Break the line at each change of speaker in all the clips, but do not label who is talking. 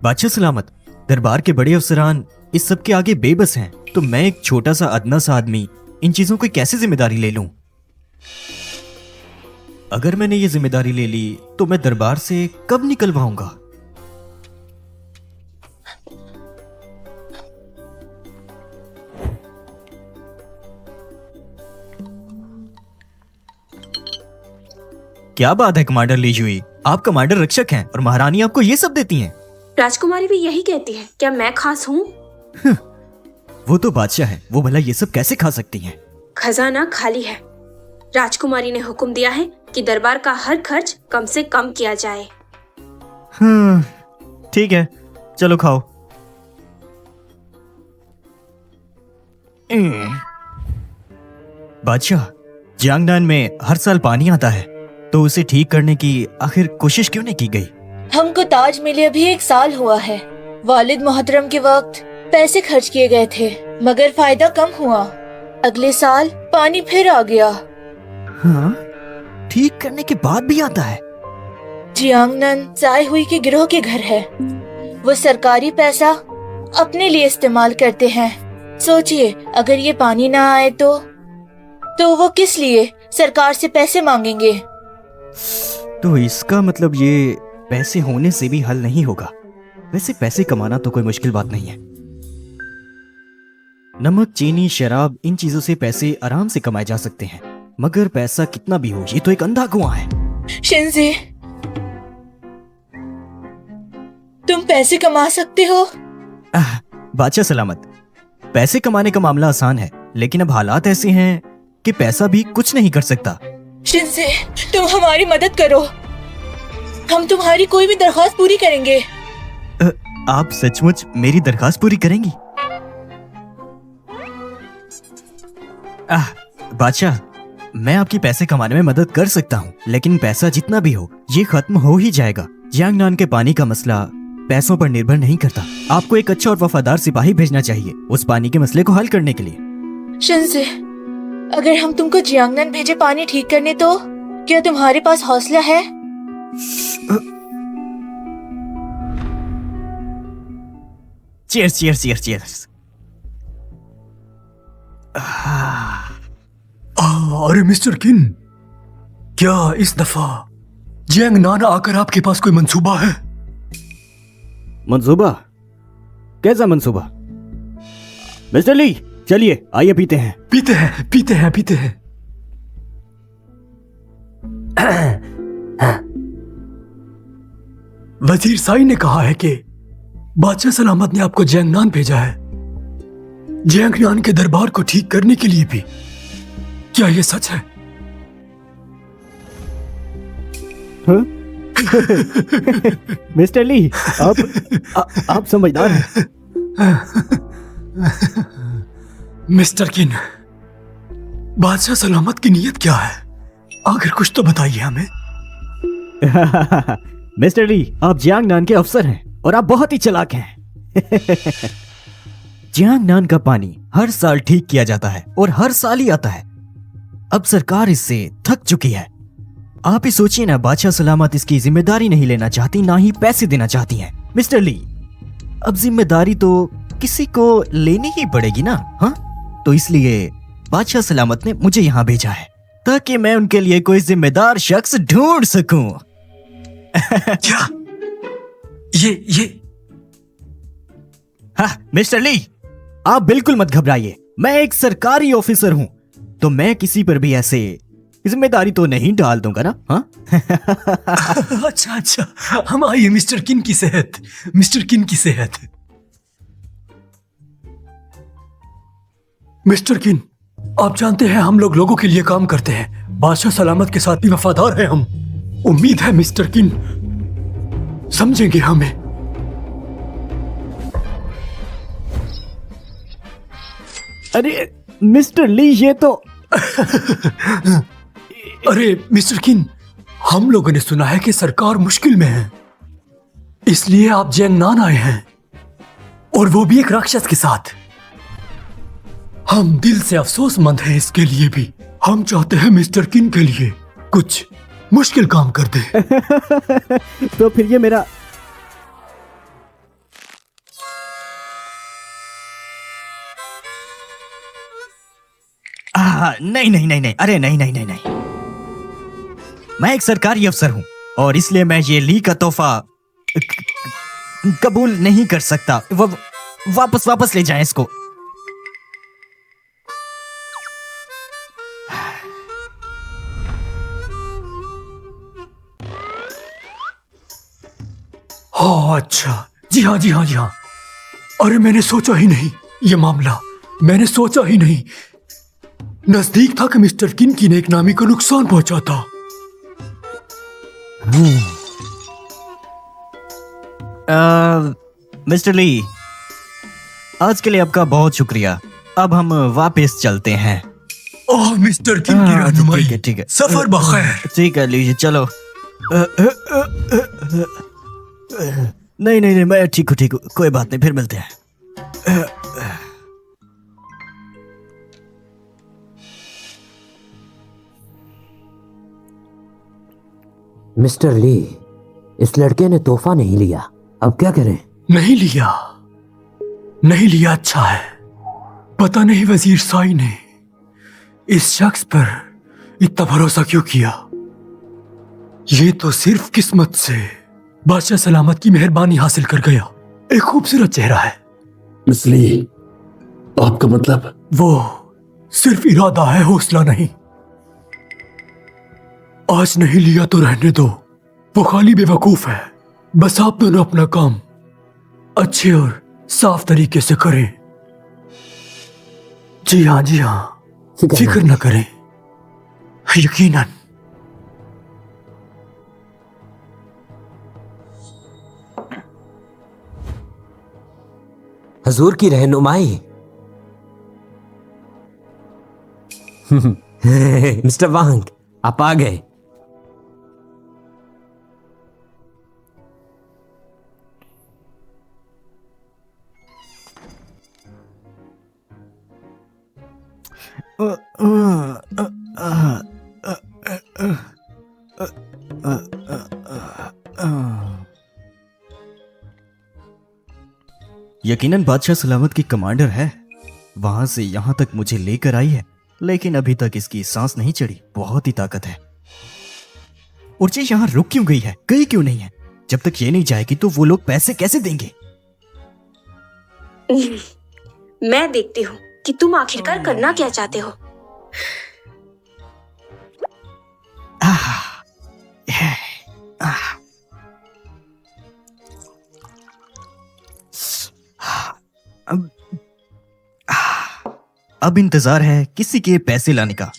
बादशाह सलामत, दरबार के बड़े अफसरान इस सब के आगे बेबस हैं, तो मैं एक छोटा सा अदना सा आदमी इन चीजों की कैसे जिम्मेदारी ले लूं? अगर मैंने ये जिम्मेदारी ले ली तो मैं दरबार से कब निकल पाऊंगा? क्या बात है कमांडर ली जुई, आप कमांडर रक्षक हैं और महारानी आपको ये सब देती हैं।
राजकुमारी भी यही कहती है, क्या मैं खास हूँ?
वो तो बादशाह है, वो भला ये सब कैसे खा सकती हैं?
खजाना खाली है। राजकुमारी ने हुक्म दिया है कि दरबार का हर खर्च कम से कम किया जाए।
ठीक है, चलो खाओ। बादशाह, जियांगनान में हर साल पानी आता है, तो उसे ठीक करने की आखिर कोशिश क्यों नहीं की गई?
हमको ताज मिले अभी 1 साल हुआ है। वालिद मोहतरम के वक्त पैसे खर्च किए गए थे, मगर फायदा कम हुआ। अगले साल पानी फिर आ गया।
हाँ? ठीक करने के बाद भी आता है?
जियांगनान जाए हुई के गिरोह के घर है। वो सरकारी पैसा अपने लिए इस्तेमाल करते हैं। सोचिए, अगर ये पानी ना आए तो वो किस लिए सरकार से पैसे मांगेंगे?
तो इसका मतलब ये पैसे होने से भी हल नहीं होगा। वैसे पैसे कमाना तो कोई मुश्किल बात नहीं है। नमक, चीनी, शराब, इन चीजों से पैसे आराम से कमाए जा सकते हैं, मगर पैसा कितना भी हो, ये तो एक अंधा कुआं है।
शिंजे, तुम पैसे कमा सकते हो?
बादशाह सलामत, पैसे कमाने का मामला आसान है, लेकिन अब हालात ऐसे हैं कि पैसा भी कुछ नहीं कर सकता।
शिंजे, तुम हमारी मदद करो। हम तुम्हारी कोई भी दरख्वास्त पूरी करेंगे।
आप सचमुच मेरी दरखास्त पूरी करेंगी? बादशाह, मैं आपकी पैसे कमाने में मदद कर सकता हूँ, लेकिन पैसा जितना भी हो, ये खत्म हो ही जाएगा। जियांगनान के पानी का मसला पैसों पर निर्भर नहीं करता। आपको एक अच्छा और वफादार सिपाही भेजना चाहिए उस पानी के मसले को हल करने के लिए।
शिंजे, अगर हम तुमको जियांगनान भेजे पानी ठीक करने, तो क्या तुम्हारे पास हौसला है?
Cheers cheers cheers cheers.
अरे मिस्टर किन, क्या इस दफा जियांगनान आकर आपके पास कोई मंसूबा है?
मंसूबा? कैसा मंसूबा? मिस्टर ली, चलिए आइए पीते हैं।
पीते हैं पीते हैं पीते हैं। वजीर साई ने कहा है कि बादशाह सलामत ने आपको जियांगनान भेजा है, जियांगनान के दरबार को ठीक करने के लिए भी। क्या ये सच है?
हाँ? मिस्टर ली, आप समझदार हैं।
मिस्टर किन, बादशाह सलामत की नीयत क्या है? आखिर कुछ तो बताइए हमें।
मिस्टर ली, आप जियांगनान के अफसर हैं और आप बहुत ही चालाक हैं। जियांगनान का पानी हर साल ठीक किया जाता है और हर साल ही आता है। अब सरकार इससे थक चुकी है। आप ही सोचिए ना, बादशाह सलामत इसकी जिम्मेदारी नहीं लेना चाहती, ना ही पैसे देना चाहती हैं। मिस्टर ली, अब जिम्मेदारी तो किसी को लेनी ही पड़ेगी ना। हाँ, तो इसलिए बादशाह सलामत ने मुझे यहाँ भेजा है ताकि मैं उनके लिए कोई जिम्मेदार शख्स ढूंढ सकूं।
क्या? ये
हाँ, मिस्टर ली, आप बिल्कुल मत घबराइए। मैं एक सरकारी ऑफिसर हूँ, तो मैं किसी पर भी ऐसे जिम्मेदारी तो नहीं डाल दूंगा ना। हाँ?
अच्छा, हम आइए मिस्टर किन की सेहत। मिस्टर किन की सेहत। मिस्टर किन, आप जानते हैं हम लोगों के लिए काम करते हैं। बादशाह सलामत के साथ भी वफादार हैं हम। उम्मीद है मिस्टर किन समझेंगे हमें।
अरे मिस्टर ली, ये तो
अरे मिस्टर किन, हम लोगों ने सुना है कि सरकार मुश्किल में है, इसलिए आप जियांगनान आए हैं, और वो भी एक राक्षस के साथ। हम दिल से अफसोसमंद हैं इसके लिए भी। हम चाहते हैं मिस्टर किन के लिए कुछ मुश्किल काम कर दे।
तो फिर ये मेरा नहीं नहीं नहीं नहीं, अरे नहीं नहीं नहीं नहीं, मैं एक सरकारी अफसर हूँ और इसलिए मैं ये ली का तोहफा कबूल नहीं कर सकता। वापस ले जाएं इसको।
हाँ अच्छा, जी हाँ जी हाँ जी हाँ। अरे मैंने सोचा ही नहीं ये मामला, मैंने सोचा ही नहीं। नजदीक था कि मिस्टर किन की नेकनामी को नुकसान पहुंचाता।
मिस्टर ली, आज के लिए आपका बहुत शुक्रिया। अब हम वापस चलते हैं।
ओह मिस्टर किन की रहनुमाई,
ठीक है।
सफर बखैर।
ठीक है, लीजिए चलो। नहीं नहीं नहीं, मैं ठीक हूँ, कोई बात नहीं, फिर मिलते हैं।
मिस्टर ली, इस लड़के ने तोहफा नहीं लिया, अब क्या करें?
नहीं लिया अच्छा है। पता नहीं वजीर साई ने इस शख्स पर इतना भरोसा क्यों किया। ये तो सिर्फ किस्मत से बादशाह सलामत की मेहरबानी हासिल कर गया। एक खूबसूरत चेहरा है।
इसलिए आपका मतलब?
वो सिर्फ इरादा है, हौसला नहीं। आज नहीं लिया तो रहने दो, वो खाली बेवकूफ है। बस आप दोनों अपना काम अच्छे और साफ तरीके से करें। जी हाँ, फिक्र न करें, यकीनन।
हजूर की रहनुमाई। मिस्टर वांग, आप आ गए।
यकीनन बादशाह सलामत की कमांडर है, वहां से यहां तक मुझे लेकर आई है, लेकिन अभी तक इसकी सांस नहीं चढ़ी। बहुत ही ताकत है। और ये यहां रुक क्यों गई है, गई क्यों नहीं है? जब तक ये नहीं जाएगी तो वो लोग पैसे कैसे देंगे?
मैं देखती हूँ कि तुम आखिरकार करना क्या चाहते हो।
अब इंतजार है किसी के पैसे लाने का।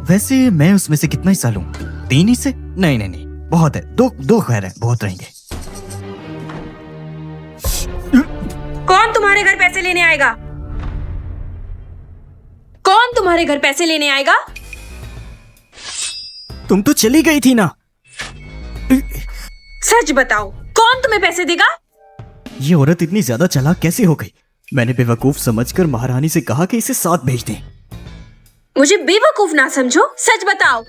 वैसे मैं उसमें से कितना हिस्सा लूं? 3 हिस्से? नहीं नहीं नहीं, बहुत है। दो खैर है, बहुत रहेंगे।
कौन तुम्हारे घर पैसे लेने आएगा? कौन तुम्हारे घर पैसे लेने आएगा?
तुम तो चली गई थी ना।
सच बताओ, कौन तुम्हें पैसे देगा?
ये औरत इतनी ज्यादा चालाक कैसे हो गई? मैंने बेवकूफ समझकर महारानी से कहा कि इसे साथ भेज दें।
मुझे बेवकूफ ना समझो, सच बताओ।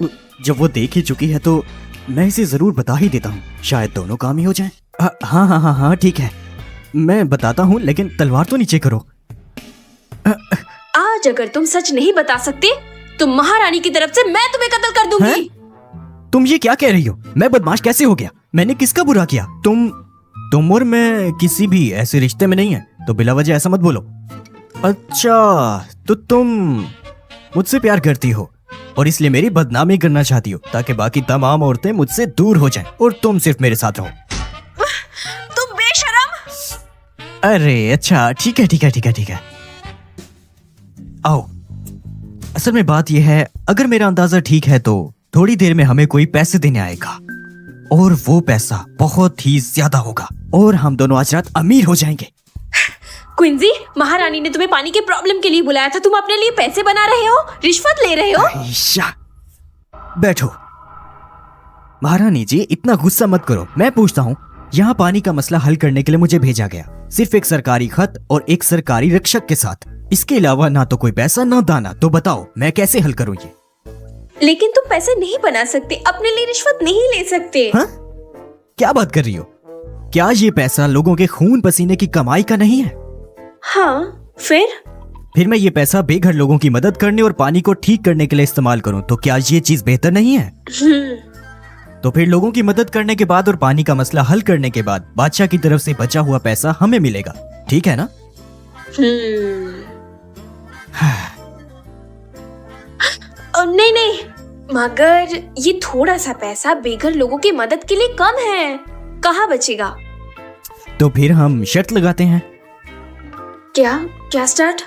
जब वो देख ही चुकी है तो मैं इसे जरूर बता ही देता हूँ, शायद दोनों काम ही हो जाएं। हाँ ठीक है, मैं बताता हूँ, लेकिन तलवार तो नीचे करो।
आज अगर तुम सच नहीं बता सकते तो महारानी की तरफ से मैं तुम्हें कत्ल कर दूंगी।
हैं? तुम ये क्या कह रही हो? मैं बदमाश कैसे हो गया? मैंने किसका बुरा किया? तुम और मैं किसी भी ऐसे रिश्ते में नहीं है, तो बिला वजह ऐसा मत बोलो। अच्छा, तो तुम मुझसे प्यार करती हो और इसलिए मेरी बदनामी करना चाहती हो ताकि बाकी तमाम औरतें मुझसे दूर हो जाएं और तुम सिर्फ मेरे साथ रहो।
तुम बेशरम।
अरे अच्छा, ठीक है। आओ, असल में बात यह है, अगर मेरा अंदाजा ठीक है तो थोड़ी देर में हमें कोई पैसे देने आएगा और वो पैसा बहुत ही ज्यादा होगा और हम दोनों आज रात अमीर हो जाएंगे।
क्विंसी, महारानी ने तुम्हें पानी के प्रॉब्लम के लिए बुलाया था, तुम अपने लिए पैसे बना रहे हो, रिश्वत ले रहे हो।
आयशा, बैठो। महारानी जी, इतना गुस्सा मत करो। मैं पूछता हूँ, यहाँ पानी का मसला हल करने के लिए मुझे भेजा गया, सिर्फ एक सरकारी खत और एक सरकारी रक्षक के साथ। इसके अलावा ना तो कोई पैसा ना दाना। तो बताओ मैं कैसे हल करूँ ये?
लेकिन तुम पैसे नहीं बना सकते, अपने लिए रिश्वत नहीं ले सकते।
हाँ? क्या बात कर रही हो? क्या ये पैसा लोगों के खून पसीने की कमाई का नहीं है?
हाँ, फिर
फिर मैं ये पैसा बेघर लोगों की मदद करने और पानी को ठीक करने के लिए इस्तेमाल करूं, तो क्या ये चीज बेहतर नहीं है? तो फिर लोगों की मदद करने के बाद और पानी का मसला हल करने के बाद बादशाह की तरफ से बचा हुआ पैसा हमें मिलेगा, ठीक है ना?
नहीं नहीं, मगर ये थोड़ा सा पैसा बेघर लोगों की मदद के लिए कम है, कहाँ बचेगा?
तो फिर हम शर्त लगाते हैं।
क्या क्या स्टार्ट?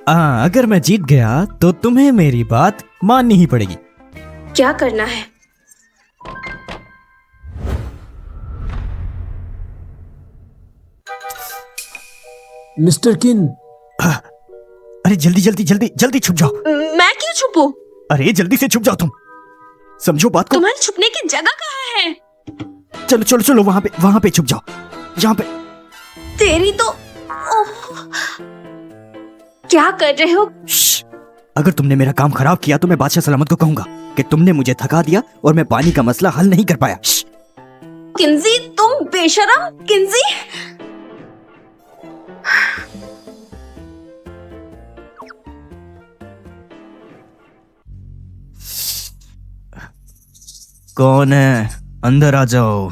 अगर मैं जीत गया तो तुम्हें मेरी बात माननी ही पड़ेगी।
क्या करना है?
मिस्टर किन,
अरे जल्दी जल्दी जल्दी जल्दी छुप जाओ।
मैं क्यों छुपूं?
अरे जल्दी से छुप जाओ तुम, समझो बात को।
तुम्हारे छुपने की जगह कहाँ है?
चलो चलो चलो, वहां पे छुप जाओ, यहाँ पे।
तेरी तो क्या कर रहे हो?
अगर तुमने मेरा काम खराब किया तो मैं बादशाह सलामत को कहूंगा कि तुमने मुझे थका दिया और मैं पानी का मसला हल नहीं कर पाया।
किंजी, तुम बेशरम किंजी।
कौन है? अंदर आ जाओ।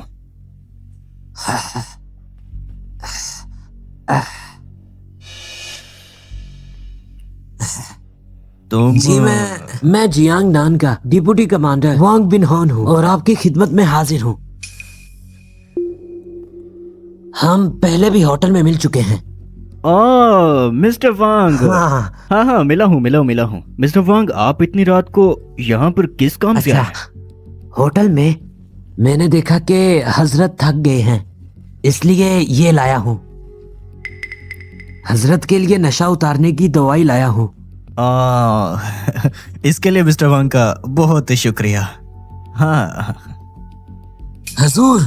तुम?
जी मैं जियांग नान का डिप्टी कमांडर वांग बिन हॉन हूँ और आपकी खिदमत में हाजिर हूँ। हम पहले भी होटल में मिल चुके हैं।
मिस्टर वांग।
हाँ।
हाँ, मिला हूँ। मिस्टर वांग, आप इतनी रात को यहाँ पर किस काम से आए?
होटल में मैंने देखा कि हजरत थक गए हैं, इसलिए ये लाया हूँ। हजरत के लिए नशा उतारने की दवाई लाया हूँ।
इसके लिए मिस्टर वांग का बहुत शुक्रिया। हाँ
हजूर,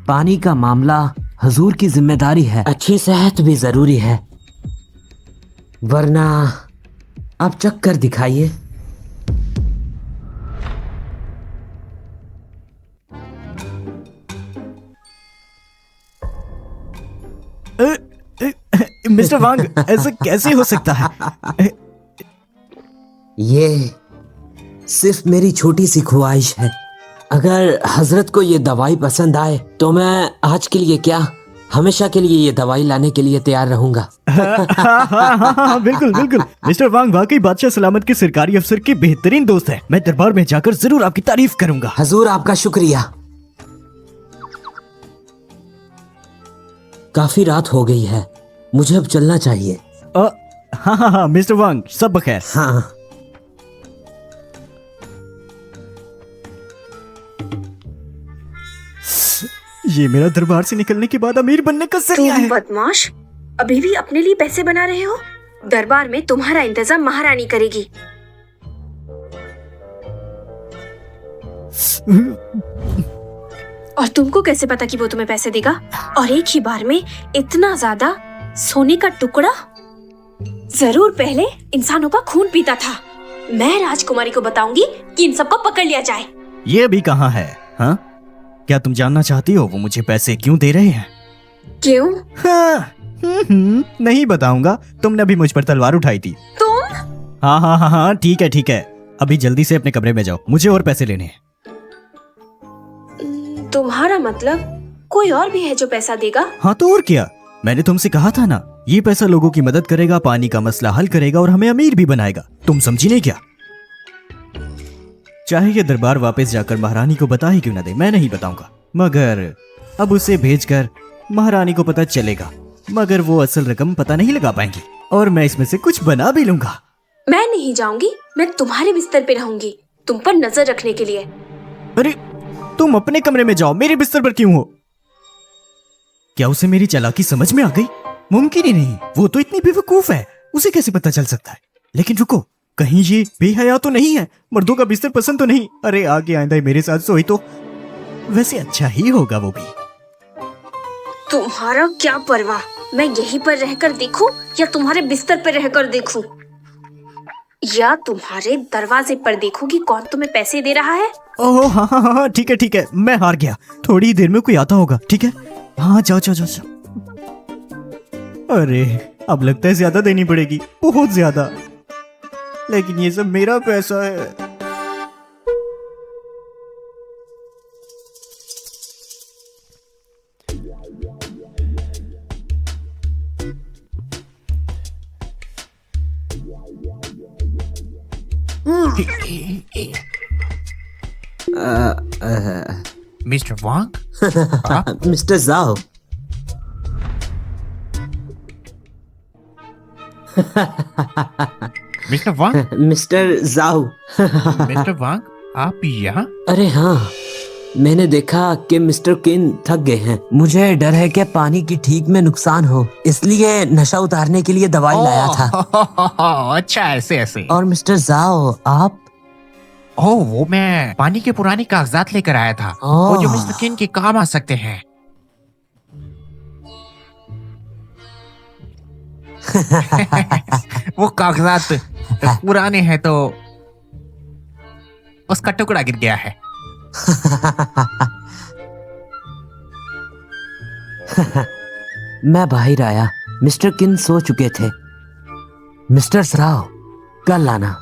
पानी का मामला हजूर की जिम्मेदारी है, अच्छी सेहत भी जरूरी है, वरना आप चख कर दिखाइए।
मिस्टर वांग, ऐसा कैसे हो सकता है?
ये सिर्फ मेरी छोटी सी ख्वाहिश है। अगर हजरत को ये दवाई पसंद आए तो मैं आज के लिए क्या, हमेशा के लिए ये दवाई लाने के लिए तैयार रहूंगा।
हाँ, बिल्कुल। मिस्टर वांग वाकई बादशाह सलामत के सरकारी अफसर के बेहतरीन दोस्त हैं। मैं दरबार में जाकर जरूर आपकी तारीफ करूंगा।
हजूर, आपका शुक्रिया। काफी रात हो गई है, मुझे अब चलना चाहिए।
हाँ, मिस्टर वांग, सब बखैर।
हाँ।
ये मेरा दरबार से निकलने के बाद अमीर बनने का जरिया है।
बदमाश, अभी भी अपने लिए पैसे बना रहे हो? दरबार में तुम्हारा इंतजाम महारानी करेगी। और तुमको कैसे पता कि वो तुम्हें पैसे देगा? और एक ही बार में इतना ज्यादा सोने का टुकड़ा? जरूर पहले इंसानों का खून पीता था। मैं राजकुमारी को बताऊंगी कि इन सबको पकड़ लिया जाए।
ये भी कहाँ है? हाँ, क्या तुम जानना चाहती हो वो मुझे पैसे क्यों दे रहे हैं?
क्यों?
हाँ, नहीं बताऊंगा। तुमने अभी मुझ पर तलवार उठाई थी।
तुम?
हाँ, ठीक है। अभी जल्दी से अपने कमरे में जाओ, मुझे और पैसे लेने हैं।
तुम्हारा मतलब कोई और भी है जो पैसा देगा?
हाँ तो और क्या, मैंने तुमसे कहा था ना, ये पैसा लोगों की मदद करेगा, पानी का मसला हल करेगा और हमें अमीर भी बनाएगा। तुम समझी नहीं क्या? चाहे ये दरबार वापस जाकर महारानी को बता ही क्यों ना दे, मैं नहीं बताऊंगा, मगर अब उसे भेजकर महारानी को पता चलेगा, मगर वो असल रकम पता नहीं लगा पाएंगी और मैं इसमें से कुछ बना भी लूंगा।
मैं नहीं जाऊंगी, मैं तुम्हारे बिस्तर पे रहूंगी, तुम पर नजर रखने के लिए।
अरे तुम अपने कमरे में जाओ, मेरे बिस्तर पर क्यों हो? क्या उसे मेरी चालाकी समझ में आ गई? मुमकिन ही नहीं, वो तो इतनी बेवकूफ है, उसे कैसे पता चल सकता है? लेकिन रुको, कहीं ये बेहया तो नहीं है? मर्दों का बिस्तर पसंद तो नहीं? अरे आगे आइंदा मेरे साथ सोई तो वैसे अच्छा ही होगा वो भी।
तुम्हारा क्या परवाह, मैं यहीं पर रहकर देखूं या तुम्हारे बिस्तर पर रहकर देखूं? या तुम्हारे दरवाजे पर देखो कि कौन तुम्हें पैसे दे रहा है।
ओह हाँ हाँ हाँ ठीक है, मैं हार गया। थोड़ी देर में कोई आता होगा, ठीक है? हाँ जाओ जाओ जाओ जाओ। अरे अब लगता है ज्यादा देनी पड़ेगी, बहुत ज्यादा। लेकिन ये सब मेरा पैसा है।
मिस्टर वांग,
मिस्टर जाओ।
मिस्टर वांग,
मिस्टर जाओ।
मिस्टर वांग, आप यहाँ?
अरे हाँ, मैंने देखा कि मिस्टर किन थक गए हैं। मुझे डर है कि पानी की ठीक में नुकसान हो, इसलिए नशा उतारने के लिए दवाई लाया था।
अच्छा, ऐसे ऐसे।
और मिस्टर जाओ, आप?
ओह, वो मैं पानी के पुराने कागजात लेकर आया था, वो जो मिस्टर किन के काम आ सकते हैं। वो कागजात पुराने हैं तो उसका टुकड़ा गिर गया है।
मैं बाहर आया, मिस्टर किन सो चुके थे। मिस्टर सराव, कल आना।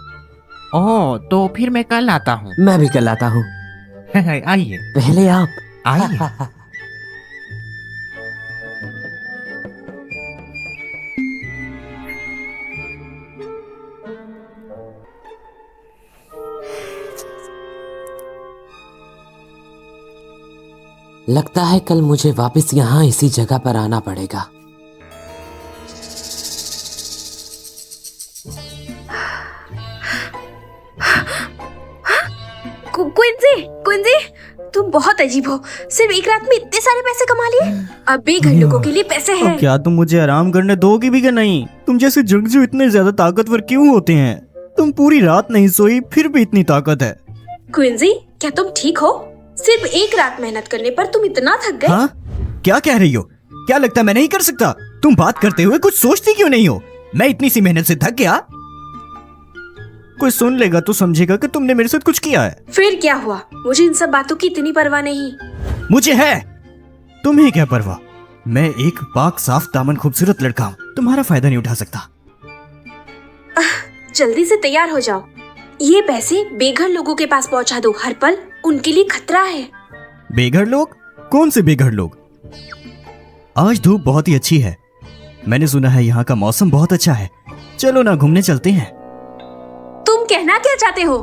ओह, तो फिर मैं कल आता हूँ।
मैं भी कल आता हूँ।
आइए
पहले आप।
आइए।
लगता है कल मुझे वापस यहाँ इसी जगह पर आना पड़ेगा।
क्विंसी, तुम बहुत अजीब हो। सिर्फ एक रात में इतने सारे पैसे कमा लिए। अब भी घर लोगों के लिए पैसे हैं।
क्या तुम मुझे आराम करने दोगी भी कि नहीं? तुम जैसे जंगजू इतने ज्यादा ताकतवर क्यों होते हैं? तुम पूरी रात नहीं सोई फिर भी इतनी ताकत है।
क्विंसी, क्या तुम ठीक हो? सिर्फ एक रात मेहनत करने पर तुम इतना थक गए?
हाँ? क्या कह रही हो? क्या लगता है मैं नहीं कर सकता? तुम बात करते हुए कुछ सोचती क्यों नहीं हो? मैं इतनी सी मेहनत से थक गया। कोई सुन लेगा तो समझेगा कि तुमने मेरे साथ कुछ किया है।
फिर क्या हुआ? मुझे इन सब बातों की इतनी परवाह नहीं।
मुझे है। तुम्हें क्या परवाह? मैं एक पाक साफ दामन खूबसूरत लड़का हूँ, तुम्हारा फायदा नहीं उठा सकता।
जल्दी से तैयार हो जाओ। ये पैसे बेघर लोगों के पास पहुंचा दो। हर पल उनके लिए खतरा है।
बेघर लोग? कौन से बेघर लोग? आज धूप बहुत ही अच्छी है। मैंने सुना है यहाँ का मौसम बहुत अच्छा है। चलो ना घूमने चलते हैं।
तुम कहना क्या चाहते हो?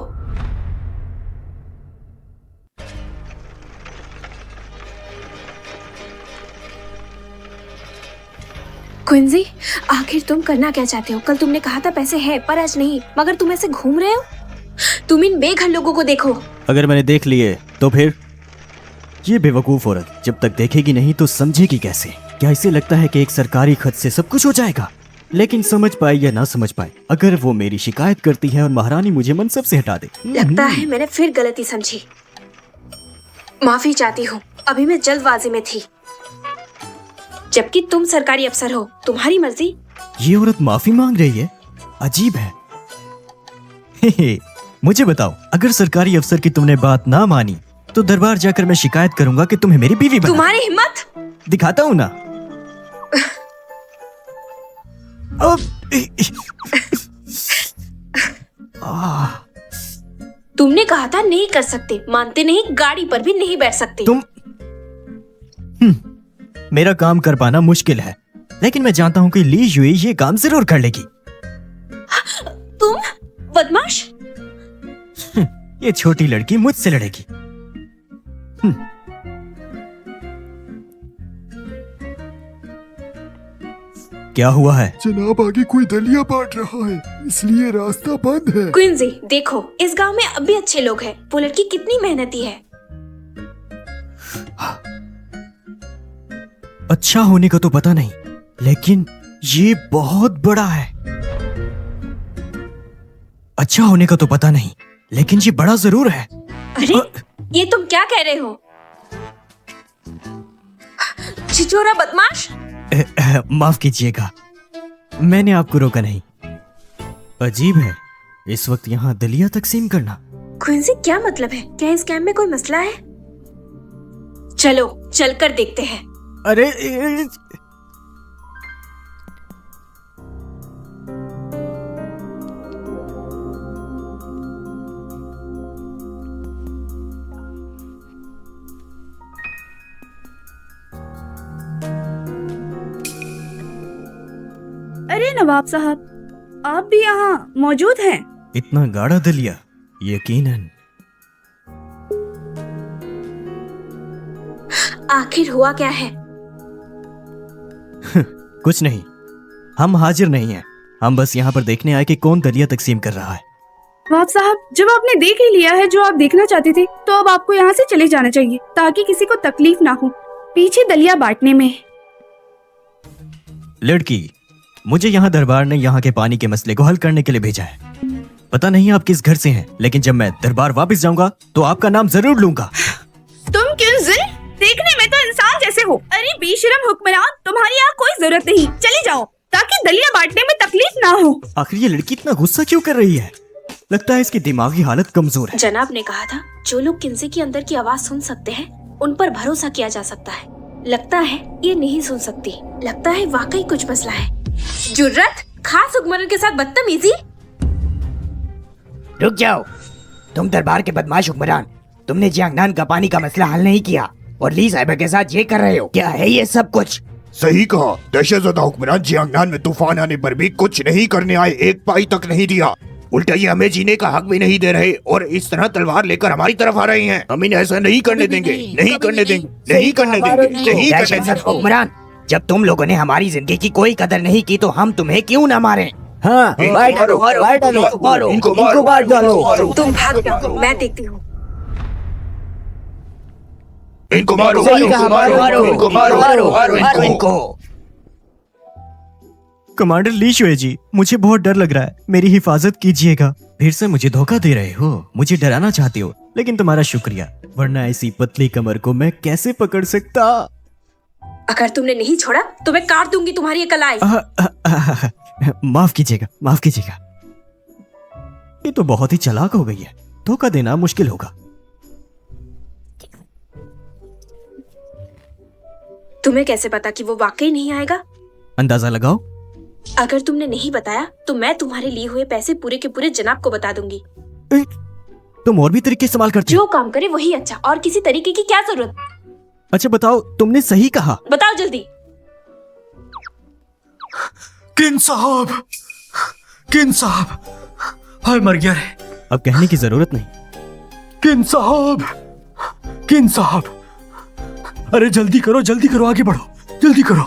क्विंसी, आखिर तुम करना क्या चाहते हो? कल तुमने कहा था पैसे है पर आज नहीं, मगर तुम ऐसे घूम रहे हो। तुम इन बेघर लोगों को देखो।
अगर मैंने देख लिए तो फिर? ये बेवकूफ औरत जब तक देखेगी नहीं तो समझेगी कैसे? क्या इसे लगता है कि एक सरकारी खत से सब कुछ हो जाएगा? लेकिन समझ पाए या ना समझ पाए, अगर वो मेरी शिकायत करती है और महारानी मुझे मनसब से हटा दे।
लगता है मैंने फिर गलती समझी। माफी चाहती हूँ, अभी मैं जल्दबाजी में थी। जबकि तुम सरकारी अफसर हो, तुम्हारी मर्जी।
ये औरत माफी मांग रही है, अजीब है। हे, मुझे बताओ, अगर सरकारी अफसर की तुमने बात ना मानी तो दरबार जाकर मैं शिकायत करूंगा कि तुम्हें मेरी बीवी बना।
तुम्हारी हिम्मत?
दिखाता हूँ ना। अब
तुमने कहा था नहीं कर सकते, मानते नहीं, गाड़ी पर भी नहीं बैठ सकते।
तुम मेरा काम कर पाना मुश्किल है, लेकिन मैं जानता हूँ कि ली जुई ये काम जरूर कर लेगी।
तुम बदमाश!
ये छोटी लड़की मुझसे लड़ेगी। क्या हुआ है?
जनाब, आगे कोई दलिया बांट रहा है, इसलिए रास्ता बंद है।
क्विंसी, देखो इस गांव में अब भी अच्छे लोग हैं। वो लड़की कितनी मेहनती है।
अच्छा होने का तो पता नहीं, लेकिन ये बहुत बड़ा है। अच्छा होने का तो पता नहीं, लेकिन ये बड़ा जरूर है।
अरे ये तुम क्या कह रहे हो? छिछोरा बदमाश!
माफ कीजिएगा, मैंने आपको रोका नहीं। अजीब है, इस वक्त यहाँ दलिया तकसीम करना?
क्विंसी, क्या मतलब है? क्या इस कैंप में कोई मसला है? चलो चलकर देखते हैं।
अरे
अरे नवाब साहब, आप भी यहाँ मौजूद हैं?
इतना गाढ़ा दलिया, यकीनन।
आखिर हुआ क्या है?
कुछ नहीं, हम हाजिर नहीं हैं। हम बस यहाँ पर देखने आए कि कौन दलिया तकसीम कर रहा है।
नवाब साहब, जब आपने देख ही लिया है जो आप देखना चाहते थे, तो अब आपको यहाँ से चले जाना चाहिए ताकि किसी को तकलीफ ना हो पीछे दलिया बांटने में।
लड़की, मुझे यहाँ दरबार ने यहाँ के पानी के मसले को हल करने के लिए भेजा है। पता नहीं आप किस घर से हैं, लेकिन जब मैं दरबार वापस जाऊंगा तो आपका नाम जरूर लूंगा।
तुम क्यों देखने में तो इंसान जैसे हो। अरे बेशरम हुक्मरान, तुम्हारी यहाँ कोई जरूरत नहीं, चले जाओ ताकि दलिया बांटने में तकलीफ ना हो।
आखिर ये लड़की इतना गुस्सा क्यों कर रही है? लगता है इसकी दिमागी हालत कमजोर है।
जनाब ने कहा था जो लोग किंसी के अंदर की आवाज सुन सकते हैं उन पर भरोसा किया जा सकता है। लगता है ये नहीं सुन सकती। लगता है वाकई कुछ मसला है। जुर्रत, खास हुक्मरान के साथ बदतमीजी।
रुक जाओ, तुम दरबार के बदमाश हुक्मरान। तुमने जियांगनान का पानी का मसला हल नहीं किया और ली साहिबा के साथ ये कर रहे हो। क्या है ये सब कुछ?
सही कहा, दहशतज़दा हुक्मरान जियांगनान में तूफान आने पर भी कुछ नहीं करने आए, एक पाई तक नहीं दिया। उल्टा ये हमें जीने का हक भी नहीं दे रहे और इस तरह तलवार लेकर हमारी तरफ आ रहे हैं। हम इन्हें ऐसा नहीं करने देंगे, नहीं करने देंगे, नहीं करने देंगे, नहीं करने देंगे।
हुक्मरान, जब तुम लोगों ने हमारी जिंदगी की कोई कदर नहीं की तो हम तुम्हें क्यों न मारें? हाँ,
इनको मार डालो।
तुम भाग जाओ, मैं देखती हूँ।
इनको मारो,
इनको।
कमांडर ली शुए जी, मुझे बहुत डर लग रहा है, मेरी हिफाजत कीजिएगा। फिर से मुझे धोखा दे रहे हो, मुझे डराना चाहते हो, लेकिन तुम्हारा शुक्रिया, वरना ऐसी पतली कमर को मैं कैसे पकड़ सकता।
अगर तुमने नहीं छोड़ा तो मैं काट दूंगी तुम्हारी ये कलाई।
माफ कीजिएगा, माफ कीजिएगा। ये तो बहुत ही चालाक हो गई है, धोखा देना मुश्किल होगा।
तुम्हें कैसे पता कि वो वाकई नहीं आएगा?
अंदाजा लगाओ।
अगर तुमने नहीं बताया तो मैं तुम्हारे लिए हुए पैसे पूरे के पूरे जनाब को बता दूंगी।
तुम और भी तरीके इस्तेमाल करती हो।
जो काम करे वही अच्छा, और किसी तरीके की क्या जरूरत?
अच्छा बताओ, तुमने सही कहा।
बताओ जल्दी।
किन साहब, किन साहब, हाय मर गया रे।
अब कहने की जरूरत नहीं।
किन साहब, किन साहब, अरे जल्दी करो, आगे बढ़ो, जल्दी करो।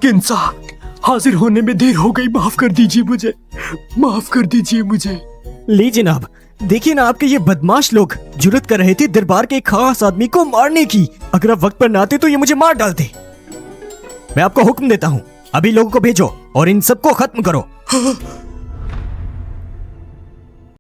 किन साहब, हाजिर होने में देर हो गई, माफ कर दीजिए मुझे, माफ कर दीजिए मुझे।
ली जनाब, देखिए ना, आपके ये बदमाश लोग जुर्रत कर रहे थे दरबार के एक खास आदमी को मारने की। अगर आप वक्त पर ना आते तो ये मुझे मार डालते। मैं आपको हुक्म देता हूँ, अभी लोगों को भेजो और इन सबको खत्म करो।